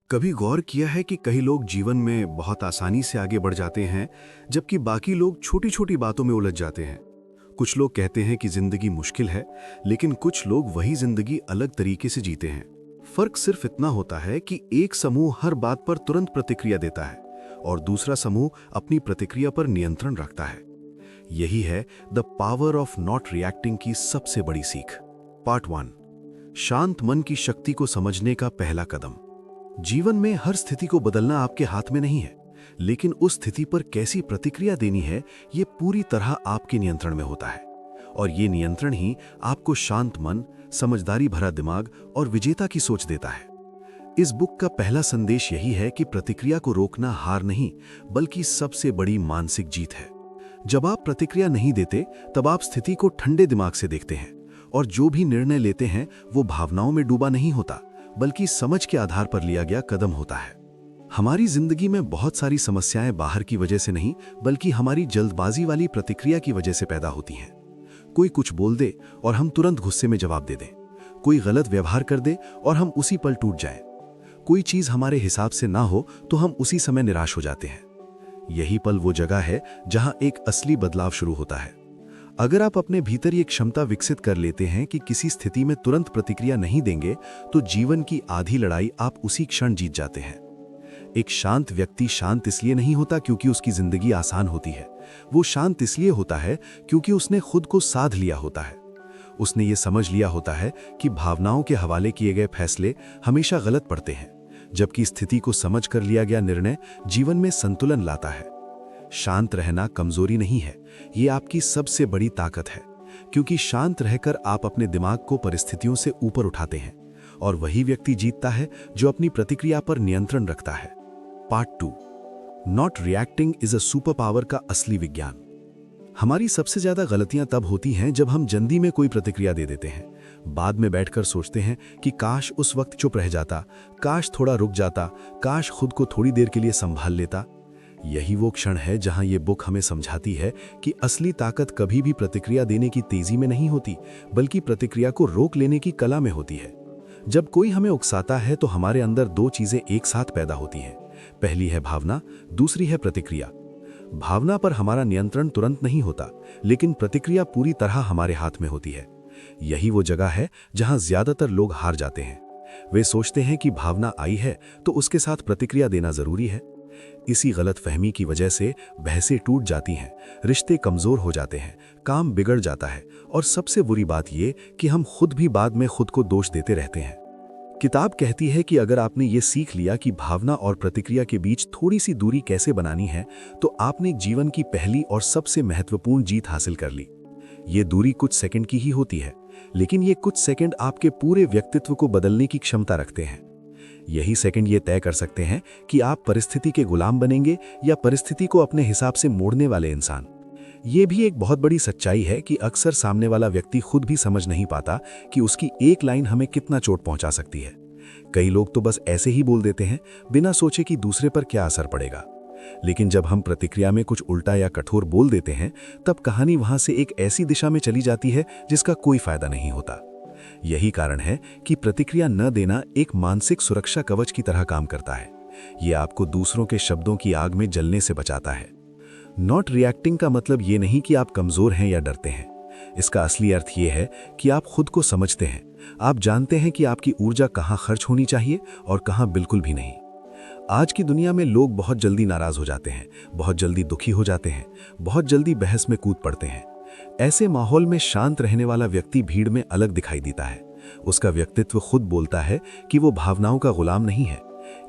कभी गौर किया है कि कई लोग जीवन में बहुत आसानी से आगे बढ़ जाते हैं, जबकि बाकी लोग छोटी छोटी बातों में उलझ जाते हैं। कुछ लोग कहते हैं कि जिंदगी मुश्किल है, लेकिन कुछ लोग वही जिंदगी अलग तरीके से जीते हैं। फर्क सिर्फ इतना होता है कि एक समूह हर बात पर तुरंत प्रतिक्रिया देता है और दूसरा समूह अपनी प्रतिक्रिया पर नियंत्रण रखता है। यही है the power of not reacting की सबसे बड़ी सीख। पार्ट 1, शांत मन की शक्ति को समझने का पहला कदम। जीवन में हर स्थिति को बदलना आपके हाथ में नहीं है, लेकिन उस स्थिति पर कैसी प्रतिक्रिया देनी है, ये पूरी तरह आपके नियंत्रण में होता है। और ये नियंत्रण ही आपको शांत मन, समझदारी भरा दिमाग और विजेता की सोच देता है। इस बुक का पहला संदेश यही है कि प्रतिक्रिया को रोकना हार नहीं, बल्कि सबसे बड़ी मानसिक जीत है। जब आप प्रतिक्रिया नहीं देते, तब आप स्थिति को ठंडे दिमाग से देखते हैं और जो भी निर्णय लेते हैं वो भावनाओं में डूबा नहीं होता, बल्कि समझ के आधार पर लिया गया कदम होता है। हमारी जिंदगी में बहुत सारी समस्याएं बाहर की वजह से नहीं, बल्कि हमारी जल्दबाजी वाली प्रतिक्रिया की वजह से पैदा होती हैं। कोई कुछ बोल दे और हम तुरंत गुस्से में जवाब दे दें। कोई गलत व्यवहार कर दे और हम उसी पल टूट जाएं। कोई चीज हमारे हिसाब से ना हो तो हम उसी समय निराश हो जाते हैं। यही पल वो जगह है जहां एक असली बदलाव शुरू होता है। अगर आप अपने भीतर ये क्षमता विकसित कर लेते हैं कि किसी स्थिति में तुरंत प्रतिक्रिया नहीं देंगे, तो जीवन की आधी लड़ाई आप उसी क्षण जीत जाते हैं। एक शांत व्यक्ति शांत इसलिए नहीं होता क्योंकि उसकी जिंदगी आसान होती है। वो शांत इसलिए होता है क्योंकि उसने खुद को साध लिया होता है। उसने ये समझ लिया होता है कि भावनाओं के हवाले किए गए फैसले हमेशा गलत पड़ते हैं, जबकि स्थिति को समझ कर लिया गया निर्णय जीवन में संतुलन लाता है। शांत रहना कमजोरी नहीं है, ये आपकी सबसे बड़ी ताकत है, क्योंकि शांत रहकर आप अपने दिमाग को परिस्थितियों से ऊपर उठाते हैं और वही व्यक्ति जीतता है जो अपनी प्रतिक्रिया पर नियंत्रण रखता है। Part 2, not reacting is a super power का असली विज्ञान। हमारी सबसे ज्यादा गलतियां तब होती हैं जब हम जल्दी में कोई प्रतिक्रिया दे देते हैं। बाद में बैठकर सोचते हैं कि काश उस वक्त चुप रह जाता, काश थोड़ा रुक जाता, काश खुद को थोड़ी देर के लिए संभाल लेता। यही वो क्षण है जहां ये बुक हमें समझाती है कि असली ताकत कभी भी प्रतिक्रिया देने की तेजी में नहीं होती, बल्कि प्रतिक्रिया को रोक लेने की कला में होती है। जब कोई हमें उकसाता है तो हमारे अंदर दो चीजें एक साथ पैदा होती हैं। पहली है भावना, दूसरी है प्रतिक्रिया। भावना पर हमारा नियंत्रण तुरंत नहीं होता, लेकिन प्रतिक्रिया पूरी तरह हमारे हाथ में होती है। यही वो जगह है जहां ज्यादातर लोग हार जाते हैं। वे सोचते हैं कि भावना आई है तो उसके साथ प्रतिक्रिया देना जरूरी है। इसी गलतफहमी की वजह से बहसें टूट जाती हैं, रिश्ते कमजोर हो जाते हैं, काम बिगड़ जाता है और सबसे बुरी बात यह कि हम खुद भी बाद में खुद को दोष देते रहते हैं। किताब कहती है कि अगर आपने ये सीख लिया कि भावना और प्रतिक्रिया के बीच थोड़ी सी दूरी कैसे बनानी है, तो आपने जीवन की पहली और सबसे महत्वपूर्ण जीत हासिल कर ली। ये दूरी कुछ सेकंड की ही होती है, लेकिन ये कुछ सेकंड आपके पूरे व्यक्तित्व को बदलने की क्षमता रखते हैं। यही सेकंड ये तय कर सकते हैं कि आप परिस्थिति के गुलाम बनेंगे या परिस्थिति को अपने हिसाब से मोड़ने वाले इंसान। ये भी एक बहुत बड़ी सच्चाई है कि अक्सर सामने वाला व्यक्ति खुद भी समझ नहीं पाता कि उसकी एक लाइन हमें कितना चोट पहुंचा सकती है। कई लोग तो बस ऐसे ही बोल देते हैं, बिना सोचे कि दूसरे पर क्या असर पड़ेगा। लेकिन जब हम प्रतिक्रिया में कुछ उल्टा या कठोर बोल देते हैं, तब कहानी वहां से एक ऐसी दिशा में चली जाती है जिसका कोई फायदा नहीं होता। यही कारण है कि प्रतिक्रिया न देना एक मानसिक सुरक्षा कवच की तरह काम करता है। ये आपको दूसरों के शब्दों की आग में जलने से बचाता है। नॉट रिएक्टिंग का मतलब ये नहीं कि आप कमजोर हैं या डरते हैं। इसका असली अर्थ ये है कि आप खुद को समझते हैं। आप जानते हैं कि आपकी ऊर्जा कहाँ खर्च होनी चाहिए और कहाँ बिल्कुल भी नहीं। आज की दुनिया में लोग बहुत जल्दी नाराज हो जाते हैं, बहुत जल्दी दुखी हो जाते हैं, बहुत जल्दी बहस में कूद पड़ते हैं। ऐसे माहौल में शांत रहने वाला व्यक्ति भीड़ में अलग दिखाई देता है। उसका व्यक्तित्व खुद बोलता है कि वो भावनाओं का गुलाम नहीं है।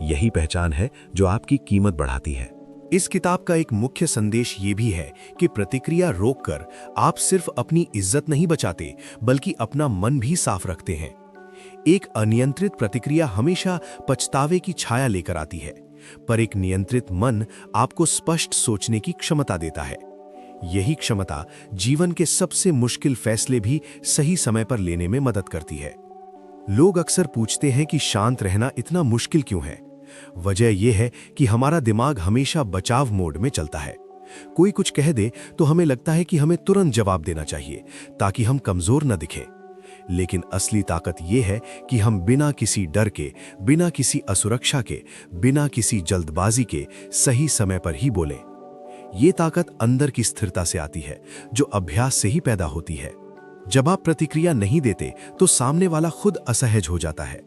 यही पहचान है जो आपकी कीमत बढ़ाती है। इस किताब का एक मुख्य संदेश ये भी है कि प्रतिक्रिया रोककर आप सिर्फ अपनी इज्जत नहीं बचाते, बल्कि अपना मन भी साफ रखते हैं। एक अनियंत्रित प्रतिक्रिया हमेशा पछतावे की छाया लेकर आती है, पर एक नियंत्रित मन आपको स्पष्ट सोचने की क्षमता देता है। यही क्षमता जीवन के सबसे मुश्किल फैसले भी सही समय पर लेने में मदद करती है। लोग अक्सर पूछते हैं कि शांत रहना इतना मुश्किल क्यों है। वजह यह है कि हमारा दिमाग हमेशा बचाव मोड में चलता है। कोई कुछ कह दे तो हमें लगता है कि हमें तुरंत जवाब देना चाहिए ताकि हम कमजोर न दिखें। लेकिन असली ताकत ये है कि हम बिना किसी डर के, बिना किसी असुरक्षा के, बिना किसी जल्दबाजी के सही समय पर ही बोलें। ये ताकत अंदर की स्थिरता से आती है, जो अभ्यास से ही पैदा होती है। जब आप प्रतिक्रिया नहीं देते तो सामने वाला खुद असहज हो जाता है।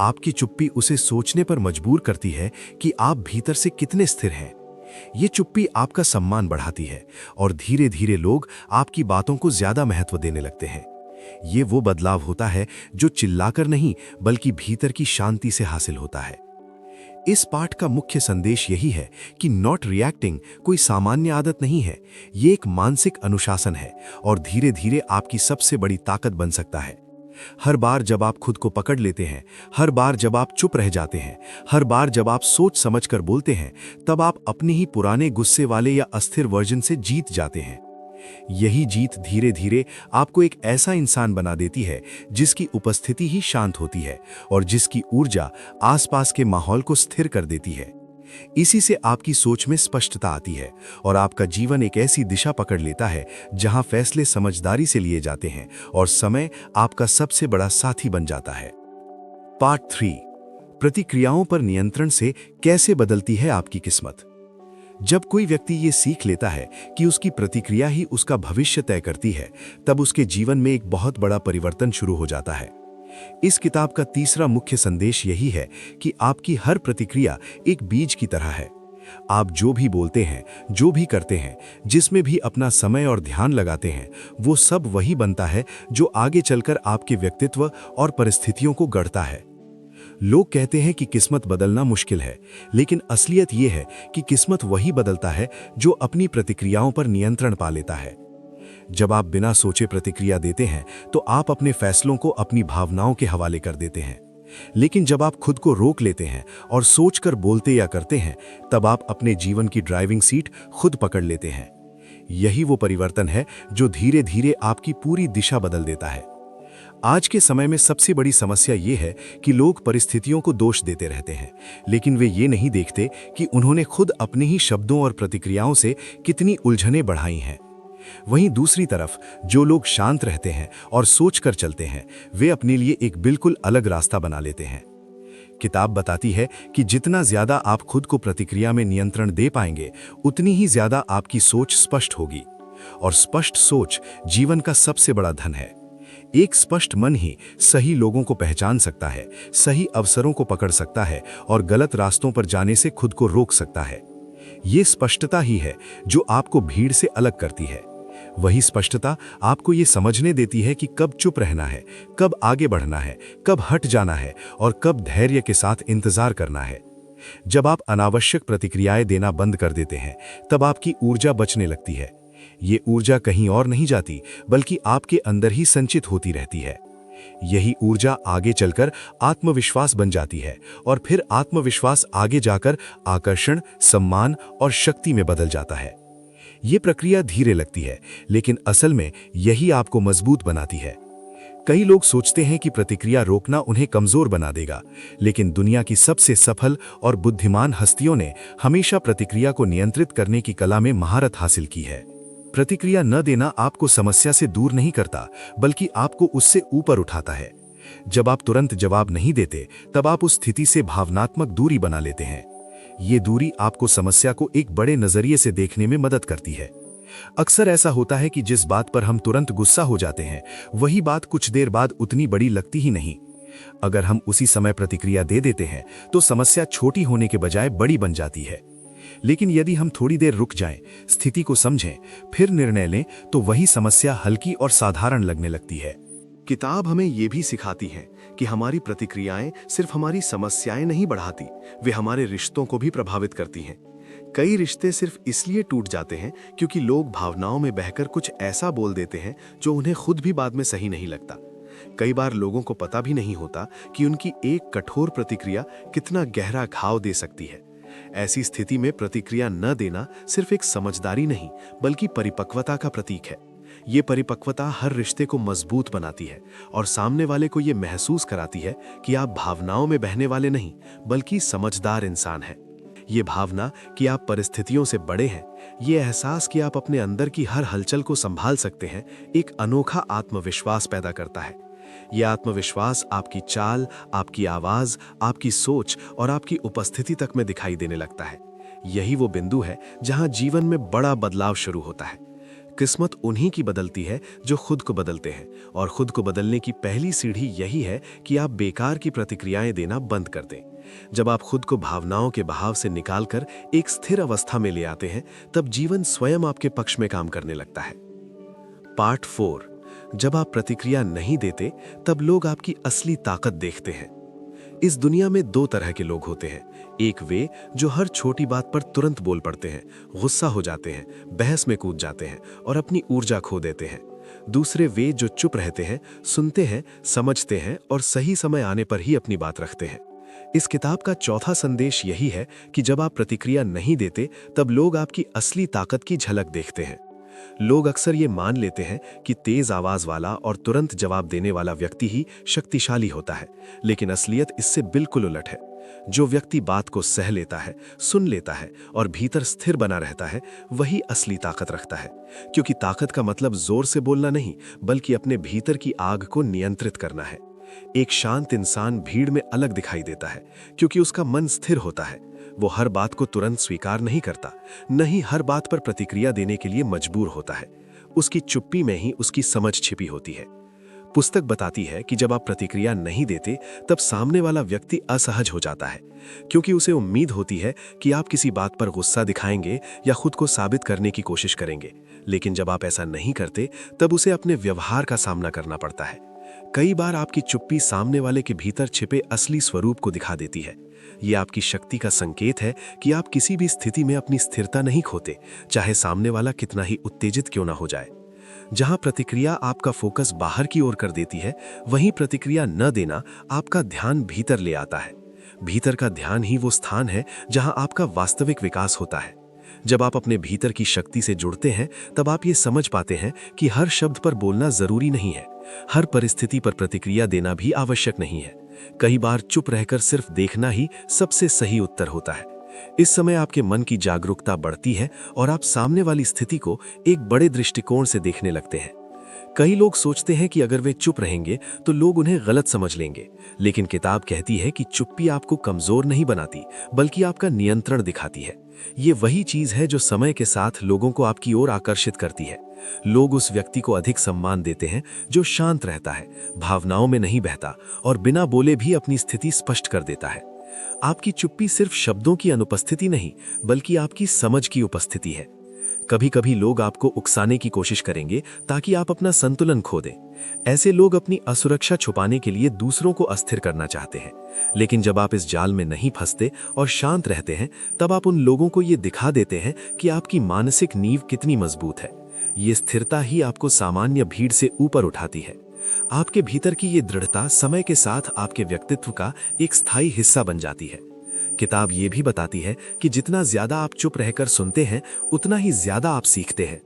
आपकी चुप्पी उसे सोचने पर मजबूर करती है कि आप भीतर से कितने स्थिर हैं। ये चुप्पी आपका सम्मान बढ़ाती है और धीरे धीरे लोग आपकी बातों को ज्यादा महत्व देने लगते हैं। ये वो बदलाव होता है जो चिल्लाकर नहीं, बल्कि भीतर की शांति से हासिल होता है। इस पाठ का मुख्य संदेश यही है कि नॉट रिएक्टिंग कोई सामान्य आदत नहीं है, ये एक मानसिक अनुशासन है और धीरे धीरे आपकी सबसे बड़ी ताकत बन सकता है। हर बार जब आप खुद को पकड़ लेते हैं, हर बार जब आप चुप रह जाते हैं, हर बार जब आप सोच समझकर बोलते हैं, तब आप अपने ही पुराने गुस्से वाले या अस्थिर वर्जन से जीत जाते हैं। यही जीत धीरे धीरे आपको एक ऐसा इंसान बना देती है जिसकी उपस्थिति ही शांत होती है और जिसकी ऊर्जा आसपास के माहौल को स्थिर कर देती है। इसी से आपकी सोच में स्पष्टता आती है और आपका जीवन एक ऐसी दिशा पकड़ लेता है जहां फैसले समझदारी से लिए जाते हैं और समय आपका सबसे बड़ा साथी बन जाता है। पार्ट 3, प्रतिक्रियाओं पर नियंत्रण से कैसे बदलती है आपकी किस्मत। जब कोई व्यक्ति ये सीख लेता है कि उसकी प्रतिक्रिया ही उसका भविष्य तय करती है, तब उसके जीवन में एक बहुत बड़ा परिवर्तन शुरू हो जाता है। इस किताब का तीसरा मुख्य संदेश यही है कि आपकी हर प्रतिक्रिया एक बीज की तरह है। आप जो भी बोलते हैं, जो भी करते हैं, जिसमें भी अपना समय और ध्यान लगाते हैं, वो सब वही बनता है जो आगे चलकर आपके व्यक्तित्व और परिस्थितियों को गढ़ता है। लोग कहते हैं कि किस्मत बदलना मुश्किल है, लेकिन असलियत ये है कि किस्मत वही बदलता है जो अपनी प्रतिक्रियाओं पर नियंत्रण पा लेता है। जब आप बिना सोचे प्रतिक्रिया देते हैं तो आप अपने फैसलों को अपनी भावनाओं के हवाले कर देते हैं, लेकिन जब आप खुद को रोक लेते हैं और सोचकर बोलते या करते हैं, तब आप अपने जीवन की ड्राइविंग सीट खुद पकड़ लेते हैं। यही वो परिवर्तन है जो धीरे धीरे आपकी पूरी दिशा बदल देता है। आज के समय में सबसे बड़ी समस्या ये है कि लोग परिस्थितियों को दोष देते रहते हैं, लेकिन वे ये नहीं देखते कि उन्होंने खुद अपने ही शब्दों और प्रतिक्रियाओं से कितनी उलझनें बढ़ाई हैं। वहीं दूसरी तरफ जो लोग शांत रहते हैं और सोचकर चलते हैं, वे अपने लिए एक बिल्कुल अलग रास्ता बना लेते हैं। किताब बताती है कि जितना ज्यादा आप खुद को प्रतिक्रिया में नियंत्रण दे पाएंगे, उतनी ही ज्यादा आपकी सोच स्पष्ट होगी, और स्पष्ट सोच जीवन का सबसे बड़ा धन है। एक स्पष्ट मन ही सही लोगों को पहचान सकता है, सही अवसरों को पकड़ सकता है और गलत रास्तों पर जाने से खुद को रोक सकता है। ये स्पष्टता ही है जो आपको भीड़ से अलग करती है। वही स्पष्टता आपको ये समझने देती है कि कब चुप रहना है, कब आगे बढ़ना है, कब हट जाना है और कब धैर्य के साथ इंतजार करना है। जब आप अनावश्यक प्रतिक्रियाएं देना बंद कर देते हैं, तब आपकी ऊर्जा बचने लगती है। ये ऊर्जा कहीं और नहीं जाती, बल्कि आपके अंदर ही संचित होती रहती है। यही ऊर्जा आगे चलकर आत्मविश्वास बन जाती है और फिर आत्मविश्वास आगे जाकर आकर्षण, सम्मान और शक्ति में बदल जाता है। ये प्रक्रिया धीरे लगती है, लेकिन असल में यही आपको मजबूत बनाती है। कई लोग सोचते हैं कि प्रतिक्रिया रोकना उन्हें कमजोर बना देगा, लेकिन दुनिया की सबसे सफल और बुद्धिमान हस्तियों ने हमेशा प्रतिक्रिया को नियंत्रित करने की कला में महारत हासिल की है। प्रतिक्रिया न देना आपको समस्या से दूर नहीं करता, बल्कि आपको उससे ऊपर उठाता है। जब आप तुरंत जवाब नहीं देते, तब आप उस स्थिति से भावनात्मक दूरी बना लेते हैं। ये दूरी आपको समस्या को एक बड़े नजरिए से देखने में मदद करती है। अक्सर ऐसा होता है कि जिस बात पर हम तुरंत गुस्सा हो जाते हैं, वही बात कुछ देर बाद उतनी बड़ी लगती ही नहीं। अगर हम उसी समय प्रतिक्रिया दे देते हैं, तो समस्या छोटी होने के बजाय बड़ी बन जाती है। लेकिन यदि हम थोड़ी देर रुक जाएं, स्थिति को समझें, फिर निर्णय लें, तो वही समस्या हल्की और साधारण लगने लगती है। किताब हमें ये भी सिखाती है कि हमारी प्रतिक्रियाएं सिर्फ हमारी समस्याएं नहीं बढ़ाती, वे हमारे रिश्तों को भी प्रभावित करती हैं। कई रिश्ते सिर्फ इसलिए टूट जाते हैं क्योंकि लोग भावनाओं में बहकर कुछ ऐसा बोल देते हैं जो उन्हें खुद भी बाद में सही नहीं लगता। कई बार लोगों को पता भी नहीं होता कि उनकी एक कठोर प्रतिक्रिया कितना गहरा घाव दे सकती है। ऐसी स्थिति में प्रतिक्रिया न देना सिर्फ एक समझदारी नहीं, बल्कि परिपक्वता का प्रतीक है। ये परिपक्वता हर रिश्ते को मजबूत बनाती है और सामने वाले को ये महसूस कराती है कि आप भावनाओं में बहने वाले नहीं, बल्कि समझदार इंसान हैं। ये भावना कि आप परिस्थितियों से बड़े हैं, ये एहसास कि आप अपने अंदर की हर हलचल को संभाल सकते हैं, एक अनोखा आत्मविश्वास पैदा करता है। ये आत्मविश्वास आपकी चाल, आपकी आवाज, आपकी सोच और आपकी उपस्थिति तक में दिखाई देने लगता है। यही वो बिंदु है जहां जीवन में बड़ा बदलाव शुरू होता है। किस्मत उन्हीं की बदलती है जो खुद को बदलते हैं, और खुद को बदलने की पहली सीढ़ी यही है कि आप बेकार की प्रतिक्रियाएं देना बंद कर दें। जब आप खुद को भावनाओं के बहाव से निकालकर एक स्थिर अवस्था में ले आते हैं, तब जीवन स्वयं आपके पक्ष में काम करने लगता है। पार्ट 4। जब आप प्रतिक्रिया नहीं देते, तब लोग आपकी असली ताकत देखते हैं। इस दुनिया में दो तरह के लोग होते हैं। एक वे जो हर छोटी बात पर तुरंत बोल पड़ते हैं, गुस्सा हो जाते हैं, बहस में कूद जाते हैं और अपनी ऊर्जा खो देते हैं। दूसरे वे जो चुप रहते हैं, सुनते हैं, समझते हैं और सही समय आने पर ही अपनी बात रखते हैं। इस किताब का चौथा संदेश यही है कि जब आप प्रतिक्रिया नहीं देते, तब लोग आपकी असली ताकत की झलक देखते हैं। लोग अक्सर ये मान लेते हैं कि तेज आवाज वाला और तुरंत जवाब देने वाला व्यक्ति ही शक्तिशाली होता है, लेकिन असलियत इससे बिल्कुल उलट है। जो व्यक्ति बात को सह लेता है, सुन लेता है और भीतर स्थिर बना रहता है, वही असली ताकत रखता है। क्योंकि ताकत का मतलब जोर से बोलना नहीं, बल्कि अपने भीतर की आग को नियंत्रित करना है। एक शांत इंसान भीड़ में अलग दिखाई देता है, क्योंकि उसका मन स्थिर होता है। वो हर बात को तुरंत स्वीकार नहीं करता, न ही हर बात पर प्रतिक्रिया देने के लिए मजबूर होता है। उसकी चुप्पी में ही उसकी समझ छिपी होती है। पुस्तक बताती है कि जब आप प्रतिक्रिया नहीं देते, तब सामने वाला व्यक्ति असहज हो जाता है, क्योंकि उसे उम्मीद होती है कि आप किसी बात पर गुस्सा दिखाएंगे या खुद को साबित करने की कोशिश करेंगे। लेकिन जब आप ऐसा नहीं करते, तब उसे अपने व्यवहार का सामना करना पड़ता है। कई बार आपकी चुप्पी सामने वाले के भीतर छिपे असली स्वरूप को दिखा देती है। ये आपकी शक्ति का संकेत है कि आप किसी भी स्थिति में अपनी स्थिरता नहीं खोते, चाहे सामने वाला कितना ही उत्तेजित क्यों ना हो जाए। जहां प्रतिक्रिया आपका फोकस बाहर की ओर कर देती है, वहीं प्रतिक्रिया न देना आपका ध्यान भीतर ले आता है। भीतर का ध्यान ही वो स्थान है जहां आपका वास्तविक विकास होता है। जब आप अपने भीतर की शक्ति से जुड़ते हैं, तब आप ये समझ पाते हैं कि हर शब्द पर बोलना जरूरी नहीं है, हर परिस्थिति पर प्रतिक्रिया देना भी आवश्यक नहीं है। कई बार चुप रहकर सिर्फ देखना ही सबसे सही उत्तर होता है। इस समय आपके मन की जागरूकता बढ़ती है और आप सामने वाली स्थिति को एक बड़े दृष्टिकोण से देखने लगते हैं। कई लोग सोचते हैं कि अगर वे चुप रहेंगे तो लोग उन्हें गलत समझ लेंगे, लेकिन किताब कहती है कि चुप्पी आपको कमजोर नहीं बनाती, बल्कि आपका नियंत्रण दिखाती है। ये वही चीज है जो समय के साथ लोगों को आपकी ओर आकर्षित करती है। लोग उस व्यक्ति को अधिक सम्मान देते हैं जो शांत रहता है, भावनाओं में नहीं बहता और बिना बोले भी अपनी स्थिति स्पष्ट कर देता है। आपकी चुप्पी सिर्फ शब्दों की अनुपस्थिति नहीं, बल्कि आपकी समझ की उपस्थिति है। कभी कभी लोग आपको उकसाने की कोशिश करेंगे ताकि आप अपना संतुलन खो दें। ऐसे लोग अपनी असुरक्षा छुपाने के लिए दूसरों को अस्थिर करना चाहते हैं। लेकिन जब आप इस जाल में नहीं फंसते और शांत रहते हैं, तब आप उन लोगों को ये दिखा देते हैं कि आपकी मानसिक नींव कितनी मजबूत है। ये स्थिरता ही आपको सामान्य भीड़ से ऊपर उठाती है। आपके भीतर की ये दृढ़ता समय के साथ आपके व्यक्तित्व का एक स्थायी हिस्सा बन जाती है। किताब ये भी बताती है कि जितना ज्यादा आप चुप रहकर सुनते हैं, उतना ही ज्यादा आप सीखते हैं।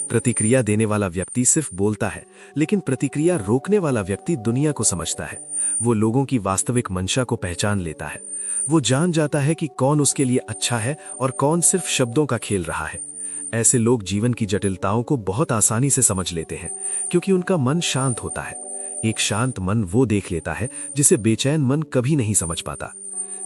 प्रतिक्रिया देने वाला व्यक्ति सिर्फ बोलता है, लेकिन प्रतिक्रिया रोकने वाला व्यक्ति दुनिया को समझता है। वो लोगों की वास्तविक मंशा को पहचान लेता है। वो जान जाता है कि कौन उसके लिए अच्छा है और कौन सिर्फ शब्दों का खेल रहा है। ऐसे लोग जीवन की जटिलताओं को बहुत आसानी से समझ लेते हैं, क्योंकि उनका मन शांत होता है। एक शांत मन वो देख लेता है जिसे बेचैन मन कभी नहीं समझ पाता।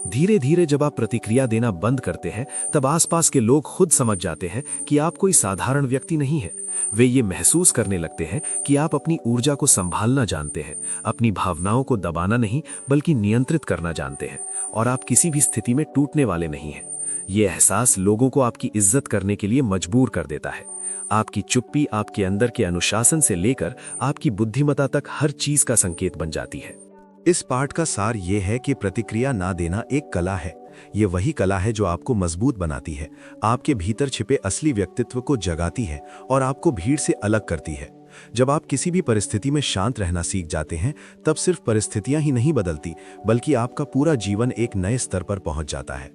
धीरे धीरे जब आप प्रतिक्रिया देना बंद करते हैं, तब आसपास के लोग खुद समझ जाते हैं कि आप कोई साधारण व्यक्ति नहीं है। वे ये महसूस करने लगते हैं कि आप अपनी ऊर्जा को संभालना जानते हैं, अपनी भावनाओं को दबाना नहीं बल्कि नियंत्रित करना जानते हैं, और आप किसी भी स्थिति में टूटने वाले नहीं हैं। ये एहसास लोगों को आपकी इज्जत करने के लिए मजबूर कर देता है। आपकी चुप्पी आपके अंदर के अनुशासन से लेकर आपकी बुद्धिमत्ता तक हर चीज का संकेत बन जाती है। इस पाठ का सार ये है कि प्रतिक्रिया ना देना एक कला है। ये वही कला है जो आपको मजबूत बनाती है, आपके भीतर छिपे असली व्यक्तित्व को जगाती है और आपको भीड़ से अलग करती है। जब आप किसी भी परिस्थिति में शांत रहना सीख जाते हैं, तब सिर्फ परिस्थितियां ही नहीं बदलती, बल्कि आपका पूरा जीवन एक नए स्तर पर पहुंच जाता है।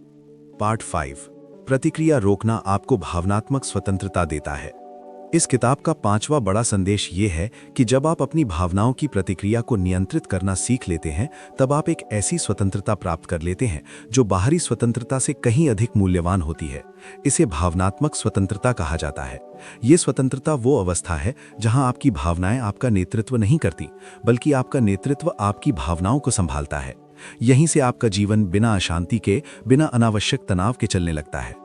पार्ट 5। प्रतिक्रिया रोकना आपको भावनात्मक स्वतंत्रता देता है। इस किताब का 5वां बड़ा संदेश ये है कि जब आप अपनी भावनाओं की प्रतिक्रिया को नियंत्रित करना सीख लेते हैं, तब आप एक ऐसी स्वतंत्रता प्राप्त कर लेते हैं जो बाहरी स्वतंत्रता से कहीं अधिक मूल्यवान होती है। इसे भावनात्मक स्वतंत्रता कहा जाता है। ये स्वतंत्रता वो अवस्था है जहां आपकी भावनाएं आपका नेतृत्व नहीं करती, बल्कि आपका नेतृत्व आपकी भावनाओं को संभालता है। यहीं से आपका जीवन बिना अशांति के, बिना अनावश्यक तनाव के चलने लगता है।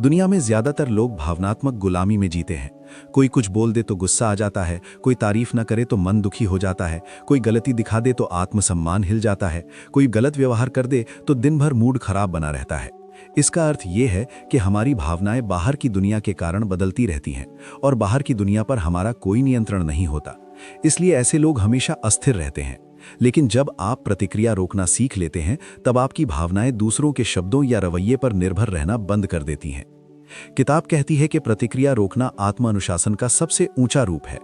दुनिया में ज्यादातर लोग भावनात्मक गुलामी में जीते हैं। कोई कुछ बोल दे तो गुस्सा आ जाता है, कोई तारीफ न करे तो मन दुखी हो जाता है, कोई गलती दिखा दे तो आत्मसम्मान हिल जाता है, कोई गलत व्यवहार कर दे तो दिन भर मूड खराब बना रहता है। इसका अर्थ ये है कि हमारी भावनाएं बाहर की दुनिया के कारण बदलती रहती हैं और बाहर की दुनिया पर हमारा कोई नियंत्रण नहीं होता। इसलिए ऐसे लोग हमेशा अस्थिर रहते हैं। लेकिन जब आप प्रतिक्रिया रोकना सीख लेते हैं, तब आपकी भावनाएं दूसरों के शब्दों या रवैये पर निर्भर रहना बंद कर देती हैं। किताब कहती है कि प्रतिक्रिया रोकना आत्म अनुशासन का सबसे ऊंचा रूप है।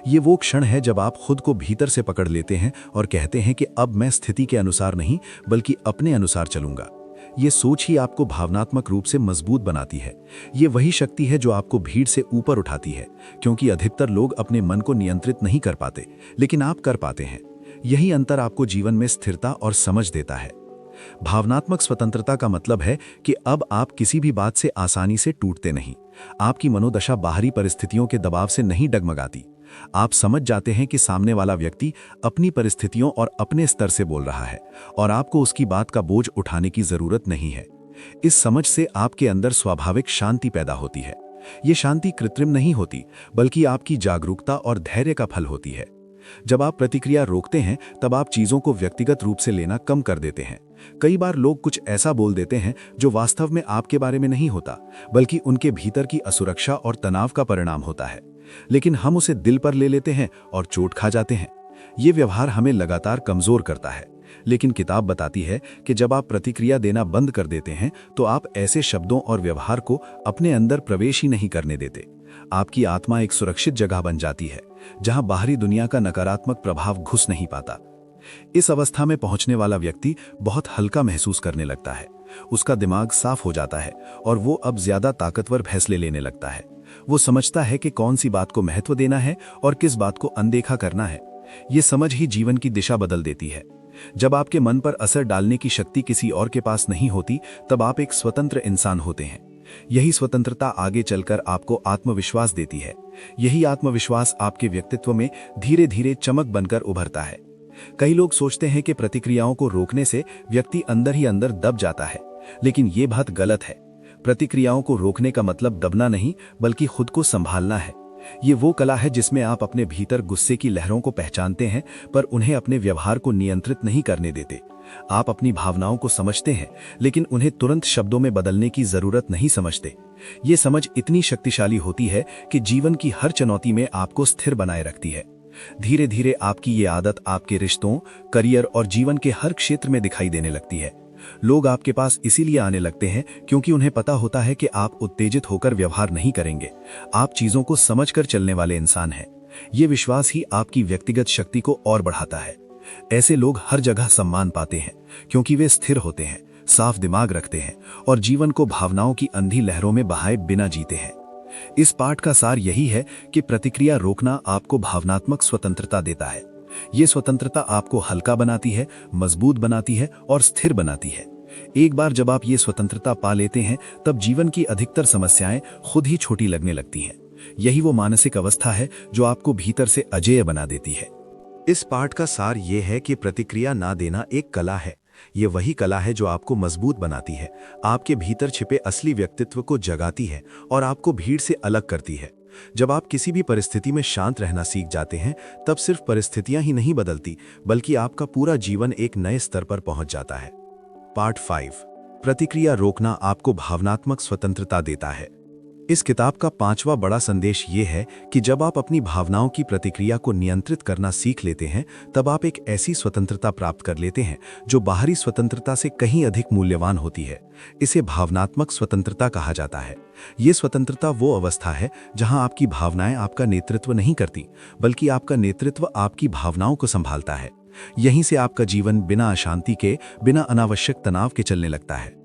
ये वो क्षण है जब आप खुद को भीतर से पकड़ लेते हैं और कहते हैं कि अब मैं स्थिति के अनुसार नहीं, बल्कि अपने अनुसार चलूंगा। ये सोच ही आपको भावनात्मक रूप से मजबूत बनाती है। ये वही शक्ति है जो आपको भीड़ से ऊपर उठाती है, क्योंकि अधिकतर लोग अपने मन को नियंत्रित नहीं कर पाते, लेकिन आप कर पाते हैं। यही अंतर आपको जीवन में स्थिरता और समझ देता है। भावनात्मक स्वतंत्रता का मतलब है कि अब आप किसी भी बात से आसानी से टूटते नहीं। आपकी मनोदशा बाहरी परिस्थितियों के दबाव से नहीं डगमगाती। आप समझ जाते हैं कि सामने वाला व्यक्ति अपनी परिस्थितियों और अपने स्तर से बोल रहा है और आपको उसकी बात का बोझ उठाने की जरूरत नहीं है। इस समझ से आपके अंदर स्वाभाविक शांति पैदा होती है। ये शांति कृत्रिम नहीं होती, बल्कि आपकी जागरूकता और धैर्य का फल होती है। जब आप प्रतिक्रिया रोकते हैं, तब आप चीजों को व्यक्तिगत रूप से लेना कम कर देते हैं। कई बार लोग कुछ ऐसा बोल देते हैं जो वास्तव में आपके बारे में नहीं होता, बल्कि उनके भीतर की असुरक्षा और तनाव का परिणाम होता है। लेकिन हम उसे दिल पर ले लेते हैं और चोट खा जाते हैं। ये व्यवहार हमें लगातार कमजोर करता है। लेकिन किताब बताती है कि जब आप प्रतिक्रिया देना बंद कर देते हैं, तो आप ऐसे शब्दों और व्यवहार को अपने अंदर प्रवेश ही नहीं करने देते। आपकी आत्मा एक सुरक्षित जगह बन जाती है, जहां बाहरी दुनिया का नकारात्मक प्रभाव घुस नहीं पाता। इस अवस्था में पहुंचने वाला व्यक्ति बहुत हल्का महसूस करने लगता है। उसका दिमाग साफ हो जाता है और वो अब ज्यादा ताकतवर फैसले लेने लगता है। वो समझता है कि कौन सी बात को महत्व देना है और किस बात को अनदेखा करना है। ये समझ ही जीवन की दिशा बदल देती है। जब आपके मन पर असर डालने की शक्ति किसी और के पास नहीं होती, तब आप एक स्वतंत्र इंसान होते हैं। यही स्वतंत्रता आगे चलकर आपको आत्मविश्वास देती है। यही आत्मविश्वास आपके व्यक्तित्व में धीरे धीरे चमक बनकर उभरता है। कई लोग सोचते हैं कि प्रतिक्रियाओं को रोकने से व्यक्ति अंदर ही अंदर दब जाता है, लेकिन ये बात गलत है। प्रतिक्रियाओं को रोकने का मतलब दबना नहीं, बल्कि खुद को संभालना है। ये वो कला है जिसमें आप अपने भीतर गुस्से की लहरों को पहचानते हैं, पर उन्हें अपने व्यवहार को नियंत्रित नहीं करने देते। आप अपनी भावनाओं को समझते हैं, लेकिन उन्हें तुरंत शब्दों में बदलने की जरूरत नहीं समझते। ये समझ इतनी शक्तिशाली होती है कि जीवन की हर चुनौती में आपको स्थिर बनाए रखती है। धीरे धीरे आपकी ये आदत आपके रिश्तों, करियर और जीवन के हर क्षेत्र में दिखाई देने लगती है। लोग आपके पास इसीलिए आने लगते हैं क्योंकि उन्हें पता होता है कि आप उत्तेजित होकर व्यवहार नहीं करेंगे। आप चीजों को समझकर चलने वाले इंसान हैं। ये विश्वास ही आपकी व्यक्तिगत शक्ति को और बढ़ाता है। ऐसे लोग हर जगह सम्मान पाते हैं क्योंकि वे स्थिर होते हैं, साफ दिमाग रखते हैं और जीवन को भावनाओं की अंधी लहरों में बहाए बिना जीते हैं। इस पाठ का सार यही है कि प्रतिक्रिया रोकना आपको भावनात्मक स्वतंत्रता देता है। ये स्वतंत्रता आपको हल्का बनाती है, मजबूत बनाती है और स्थिर बनाती है। एक बार जब आप ये स्वतंत्रता पा लेते हैं, तब जीवन की अधिकतर समस्याएं खुद ही छोटी लगने लगती हैं। यही वो मानसिक अवस्था है जो आपको भीतर से अजेय बना देती है। इस पाठ का सार ये है कि प्रतिक्रिया ना देना एक कला है। ये वही कला है जो आपको मजबूत बनाती है, आपके भीतर छिपे असली व्यक्तित्व को जगाती है और आपको भीड़ से अलग करती है। जब आप किसी भी परिस्थिति में शांत रहना सीख जाते हैं, तब सिर्फ परिस्थितियां ही नहीं बदलती, बल्कि आपका पूरा जीवन एक नए स्तर पर पहुंच जाता है। पार्ट 5, प्रतिक्रिया रोकना आपको भावनात्मक स्वतंत्रता देता है। इस किताब का 5वां बड़ा संदेश ये है कि जब आप अपनी भावनाओं की प्रतिक्रिया को नियंत्रित करना सीख लेते हैं, तब आप एक ऐसी स्वतंत्रता प्राप्त कर लेते हैं जो बाहरी स्वतंत्रता से कहीं अधिक मूल्यवान होती है। इसे भावनात्मक स्वतंत्रता कहा जाता है। ये स्वतंत्रता वो अवस्था है जहां आपकी भावनाएं आपका नेतृत्व नहीं करती, बल्कि आपका नेतृत्व आपकी भावनाओं को संभालता है। यहीं से आपका जीवन बिना अशांति के, बिना अनावश्यक तनाव के चलने लगता है।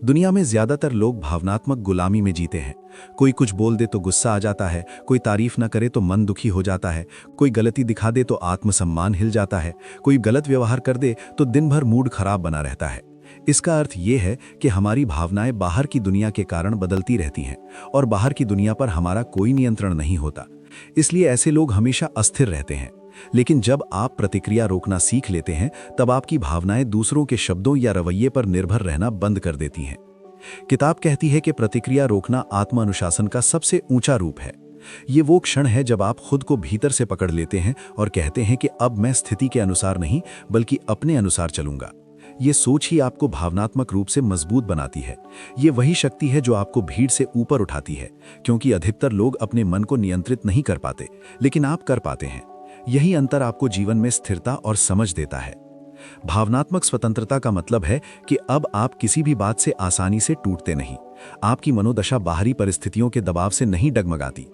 दुनिया में ज्यादातर लोग भावनात्मक गुलामी में जीते हैं। कोई कुछ बोल दे तो गुस्सा आ जाता है, कोई तारीफ न करे तो मन दुखी हो जाता है, कोई गलती दिखा दे तो आत्मसम्मान हिल जाता है, कोई गलत व्यवहार कर दे तो दिन भर मूड खराब बना रहता है। इसका अर्थ ये है कि हमारी भावनाएं बाहर की दुनिया के कारण बदलती रहती हैं और बाहर की दुनिया पर हमारा कोई नियंत्रण नहीं होता। इसलिए ऐसे लोग हमेशा अस्थिर रहते हैं। लेकिन जब आप प्रतिक्रिया रोकना सीख लेते हैं, तब आपकी भावनाएं दूसरों के शब्दों या रवैये पर निर्भर रहना बंद कर देती हैं। किताब कहती है कि प्रतिक्रिया रोकना आत्मानुशासन का सबसे ऊंचा रूप है। ये वो क्षण है जब आप खुद को भीतर से पकड़ लेते हैं और कहते हैं कि अब मैं स्थिति के अनुसार नहीं बल्कि अपने अनुसार चलूंगा। ये सोच ही आपको भावनात्मक रूप से मजबूत बनाती है। ये वही शक्ति है जो आपको भीड़ से ऊपर उठाती है, क्योंकि अधिकतर लोग अपने मन को नियंत्रित नहीं कर पाते, लेकिन आप कर पाते हैं। यही अंतर आपको जीवन में स्थिरता और समझ देता है। भावनात्मक स्वतंत्रता का मतलब है कि अब आप किसी भी बात से आसानी से टूटते नहीं। आपकी मनोदशा बाहरी परिस्थितियों के दबाव से नहीं डगमगाती।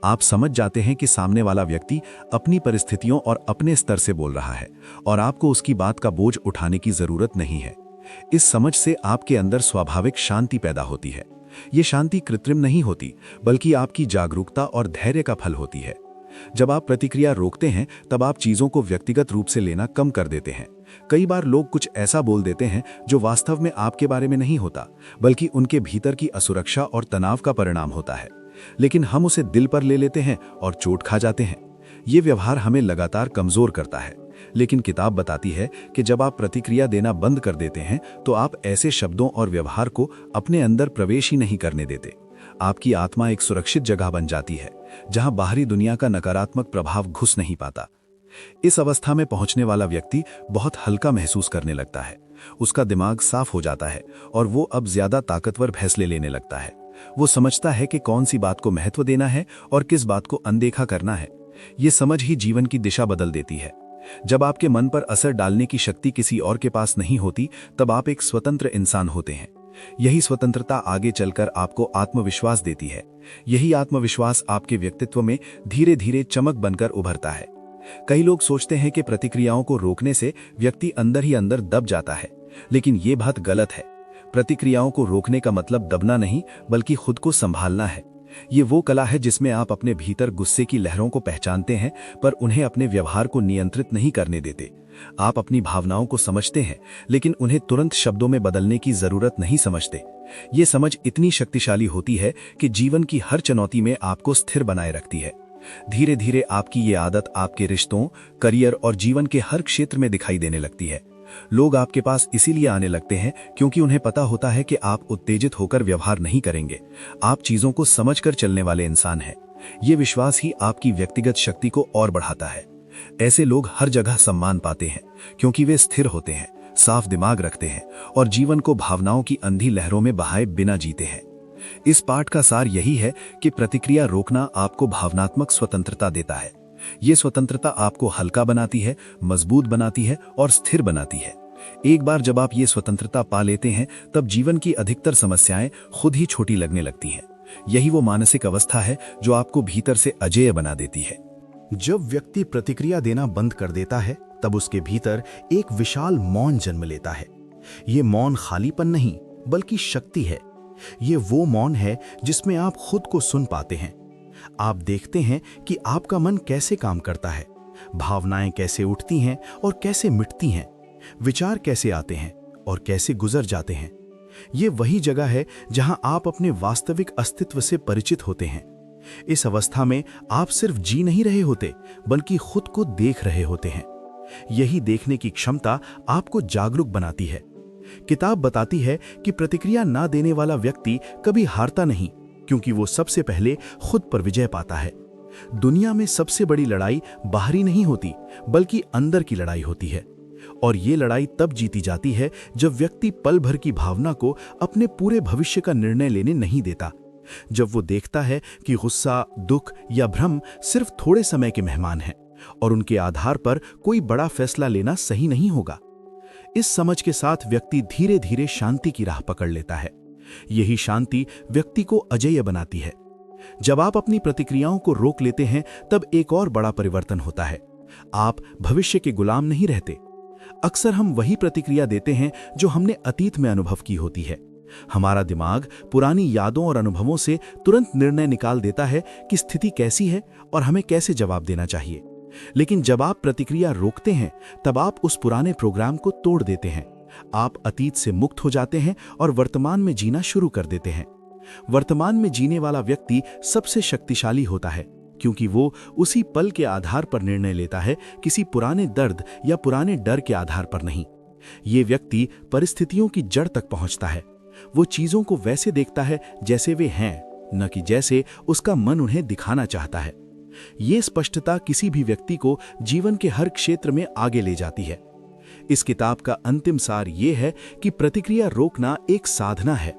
आप समझ जाते हैं कि सामने वाला व्यक्ति अपनी परिस्थितियों और अपने स्तर से बोल रहा है और आपको उसकी बात का बोझ उठाने की जरूरत नहीं है। इस समझ से आपके अंदर स्वाभाविक शांति पैदा होती है। ये शांति कृत्रिम नहीं होती, बल्कि आपकी जागरूकता और धैर्य का फल होती है। जब आप प्रतिक्रिया रोकते हैं, तब आप चीजों को व्यक्तिगत रूप से लेना कम कर देते हैं। कई बार लोग कुछ ऐसा बोल देते हैं जो वास्तव में आपके बारे में नहीं होता, बल्कि उनके भीतर की असुरक्षा और तनाव का परिणाम होता है। लेकिन हम उसे दिल पर ले लेते हैं और चोट खा जाते हैं। ये व्यवहार हमें लगातार कमजोर करता है। लेकिन किताब बताती है कि जब आप प्रतिक्रिया देना बंद कर देते हैं, तो आप ऐसे शब्दों और व्यवहार को अपने अंदर प्रवेश ही नहीं करने देते। आपकी आत्मा एक सुरक्षित जगह बन जाती है, जहां बाहरी दुनिया का नकारात्मक प्रभाव घुस नहीं पाता। इस अवस्था में पहुंचने वाला व्यक्ति बहुत हल्का महसूस करने लगता है। उसका दिमाग साफ हो जाता है और वो अब ज्यादा ताकतवर फैसले लेने लगता है। वो समझता है कि कौन सी बात को महत्व देना है और किस बात को अनदेखा करना है। ये समझ ही जीवन की दिशा बदल देती है। जब आपके मन पर असर डालने की शक्ति किसी और के पास नहीं होती, तब आप एक स्वतंत्र इंसान होते हैं। यही स्वतंत्रता आगे चलकर आपको आत्मविश्वास देती है। यही आत्मविश्वास आपके व्यक्तित्व में धीरे धीरे चमक बनकर उभरता है। कई लोग सोचते हैं कि प्रतिक्रियाओं को रोकने से व्यक्ति अंदर ही अंदर दब जाता है, लेकिन ये बात गलत है। प्रतिक्रियाओं को रोकने का मतलब दबना नहीं, बल्कि खुद को संभालना है। ये वो कला है जिसमें आप अपने भीतर गुस्से की लहरों को पहचानते हैं, पर उन्हें अपने व्यवहार को नियंत्रित नहीं करने देते। आप अपनी भावनाओं को समझते हैं, लेकिन उन्हें तुरंत शब्दों में बदलने की जरूरत नहीं समझते। ये समझ इतनी शक्तिशाली होती है कि जीवन की हर चुनौती में आपको स्थिर बनाए रखती है। धीरे धीरे आपकी ये आदत आपके रिश्तों, करियर और जीवन के हर क्षेत्र में दिखाई देने लगती है। लोग आपके पास इसीलिए आने लगते हैं क्योंकि उन्हें पता होता है कि आप उत्तेजित होकर व्यवहार नहीं करेंगे। आप चीजों को समझकर चलने वाले इंसान हैं। ये विश्वास ही आपकी व्यक्तिगत शक्ति को और बढ़ाता है। ऐसे लोग हर जगह सम्मान पाते हैं क्योंकि वे स्थिर होते हैं, साफ दिमाग रखते हैं और जीवन को भावनाओं की अंधी लहरों में बहाए बिना जीते हैं। इस पाठ का सार यही है कि प्रतिक्रिया रोकना आपको भावनात्मक स्वतंत्रता देता है। ये स्वतंत्रता आपको हल्का बनाती है, मजबूत बनाती है और स्थिर बनाती है। एक बार जब आप ये स्वतंत्रता पा लेते हैं, तब जीवन की अधिकतर समस्याएं खुद ही छोटी लगने लगती हैं। यही वो मानसिक अवस्था है जो आपको भीतर से अजेय बना देती है। जब व्यक्ति प्रतिक्रिया देना बंद कर देता है, तब उसके भीतर एक विशाल मौन जन्म लेता है। ये मौन खालीपन नहीं, बल्कि शक्ति है। ये वो मौन है जिसमें आप खुद को सुन पाते हैं। आप देखते हैं कि आपका मन कैसे काम करता है, भावनाएं कैसे उठती हैं और कैसे मिटती हैं, विचार कैसे आते हैं और कैसे गुजर जाते हैं। ये वही जगह है जहां आप अपने वास्तविक अस्तित्व से परिचित होते हैं। इस अवस्था में आप सिर्फ जी नहीं रहे होते, बल्कि खुद को देख रहे होते हैं। यही देखने की क्षमता आपको जागरूक बनाती है। किताब बताती है कि प्रतिक्रिया ना देने वाला व्यक्ति कभी हारता नहीं, क्योंकि वो सबसे पहले खुद पर विजय पाता है। दुनिया में सबसे बड़ी लड़ाई बाहरी नहीं होती, बल्कि अंदर की लड़ाई होती है। और ये लड़ाई तब जीती जाती है जब व्यक्ति पल भर की भावना को अपने पूरे भविष्य का निर्णय लेने नहीं देता। जब वो देखता है कि गुस्सा, दुख या भ्रम सिर्फ थोड़े समय के मेहमान हैं और उनके आधार पर कोई बड़ा फैसला लेना सही नहीं होगा। इस समझ के साथ व्यक्ति धीरे धीरे शांति की राह पकड़ लेता है। यही शांति व्यक्ति को अजेय बनाती है। जब आप अपनी प्रतिक्रियाओं को रोक लेते हैं, तब एक और बड़ा परिवर्तन होता है। आप भविष्य के गुलाम नहीं रहते। अक्सर हम वही प्रतिक्रिया देते हैं जो हमने अतीत में अनुभव की होती है, हमारा दिमाग पुरानी यादों और अनुभवों से तुरंत निर्णय निकाल देता है कि स्थिति कैसी है और हमें कैसे जवाब देना चाहिए। लेकिन जब आप प्रतिक्रिया रोकते हैं, तब आप उस पुराने प्रोग्राम को तोड़ देते हैं। आप अतीत से मुक्त हो जाते हैं और वर्तमान में जीना शुरू कर देते हैं। वर्तमान में जीने वाला व्यक्ति सबसे शक्तिशाली होता है, क्योंकि वो उसी पल के आधार पर निर्णय लेता है, किसी पुराने दर्द या पुराने डर के आधार पर नहीं। ये व्यक्ति परिस्थितियों की जड़ तक पहुंचता है। वो चीजों को वैसे देखता है जैसे वे हैं, न कि जैसे उसका मन उन्हें दिखाना चाहता है। ये स्पष्टता किसी भी व्यक्ति को जीवन के हर क्षेत्र में आगे ले जाती है। इस किताब का अंतिम सार ये है कि प्रतिक्रिया रोकना एक साधना है।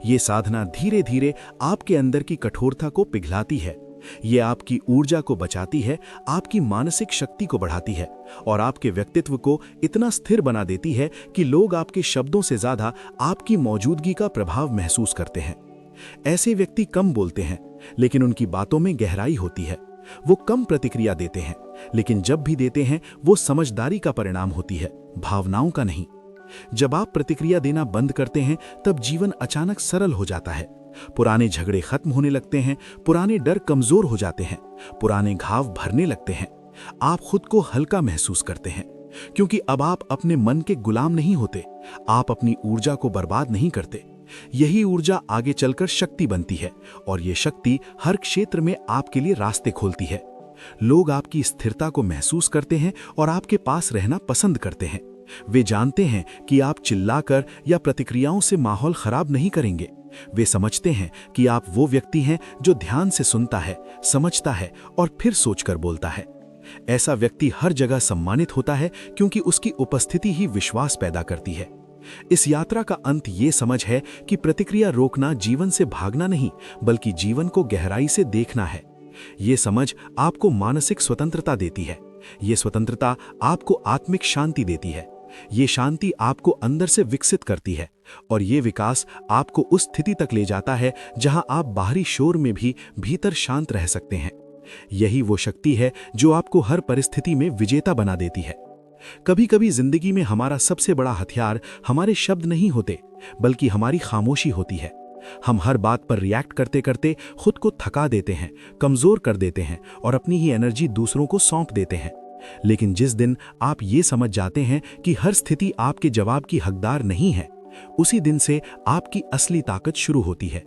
ये साधना धीरे धीरे आपके अंदर की कठोरता को पिघलाती है। ये आपकी ऊर्जा को बचाती है, आपकी मानसिक शक्ति को बढ़ाती है और आपके व्यक्तित्व को इतना स्थिर बना देती है कि लोग आपके शब्दों से ज्यादा आपकी मौजूदगी का प्रभाव महसूस करते हैं। ऐसे व्यक्ति कम बोलते हैं, लेकिन उनकी बातों में गहराई होती है। वो कम प्रतिक्रिया देते हैं, लेकिन जब भी देते हैं वो समझदारी का परिणाम होती है, भावनाओं का नहीं। जब आप प्रतिक्रिया देना बंद करते हैं, तब जीवन अचानक सरल हो जाता है। पुराने झगड़े खत्म होने लगते हैं, पुराने डर कमजोर हो जाते हैं, पुराने घाव भरने लगते हैं। आप खुद को हल्का महसूस करते हैं, क्योंकि अब आप अपने मन के गुलाम नहीं होते। आप अपनी ऊर्जा को बर्बाद नहीं करते। यही ऊर्जा आगे चलकर शक्ति बनती है और ये शक्ति हर क्षेत्र में आपके लिए रास्ते खोलती है। लोग आपकी स्थिरता को महसूस करते हैं और आपके पास रहना पसंद करते हैं। वे जानते हैं कि आप चिल्लाकर या प्रतिक्रियाओं से माहौल खराब नहीं करेंगे। वे समझते हैं कि आप वो व्यक्ति हैं जो ध्यान से सुनता है, समझता है और फिर सोचकर बोलता है। ऐसा व्यक्ति हर जगह सम्मानित होता है, क्योंकि उसकी उपस्थिति ही विश्वास पैदा करती है। इस यात्रा का अंत ये समझ है कि प्रतिक्रिया रोकना जीवन से भागना नहीं, बल्कि जीवन को गहराई से देखना है। ये समझ आपको मानसिक स्वतंत्रता देती है। ये स्वतंत्रता आपको आत्मिक शांति देती है। ये शांति आपको अंदर से विकसित करती है और ये विकास आपको उस स्थिति तक ले जाता है जहां आप बाहरी शोर में भी भीतर शांत रह सकते हैं। यही वो शक्ति है जो आपको हर परिस्थिति में विजेता बना देती है। कभी-कभी जिंदगी में हमारा सबसे बड़ा हथियार हमारे शब्द नहीं होते, बल्कि हमारी खामोशी होती है। हम हर बात पर रिएक्ट करते करते खुद को थका देते हैं, कमजोर कर देते हैं और अपनी ही एनर्जी दूसरों को सौंप देते हैं। लेकिन जिस दिन आप ये समझ जाते हैं कि हर स्थिति आपके जवाब की हकदार नहीं है, उसी दिन से आपकी असली ताकत शुरू होती है।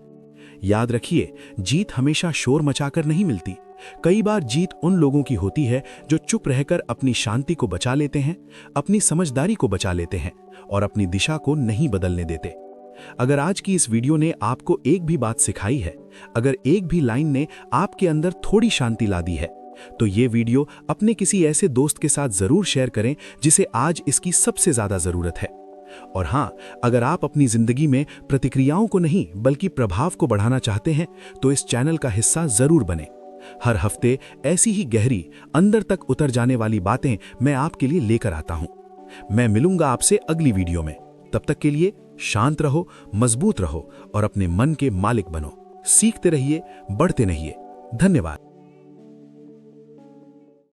याद रखिए, जीत हमेशा शोर मचाकर नहीं मिलती। कई बार जीत उन लोगों की होती है जो चुप रहकर अपनी शांति को बचा लेते हैं, अपनी समझदारी को बचा लेते हैं और अपनी दिशा को नहीं बदलने देते। अगर आज की इस वीडियो ने आपको एक भी बात सिखाई है, अगर एक भी लाइन ने आपके अंदर थोड़ी शांति ला दी है, तो ये वीडियो अपने किसी ऐसे दोस्त के साथ जरूर शेयर करें जिसे आज इसकी सबसे ज्यादा जरूरत है। और हाँ, अगर आप अपनी जिंदगी में प्रतिक्रियाओं को नहीं बल्कि प्रभाव को बढ़ाना चाहते हैं, तो इस चैनल का हिस्सा जरूर बने। हर हफ्ते ऐसी ही गहरी, अंदर तक उतर जाने वाली बातें मैं आपके लिए लेकर आता हूं। मैं मिलूंगा आपसे अगली वीडियो में। तब तक के लिए शांत रहो, मजबूत रहो और अपने मन के मालिक बनो। सीखते रहिए, बढ़ते रहिए। धन्यवाद।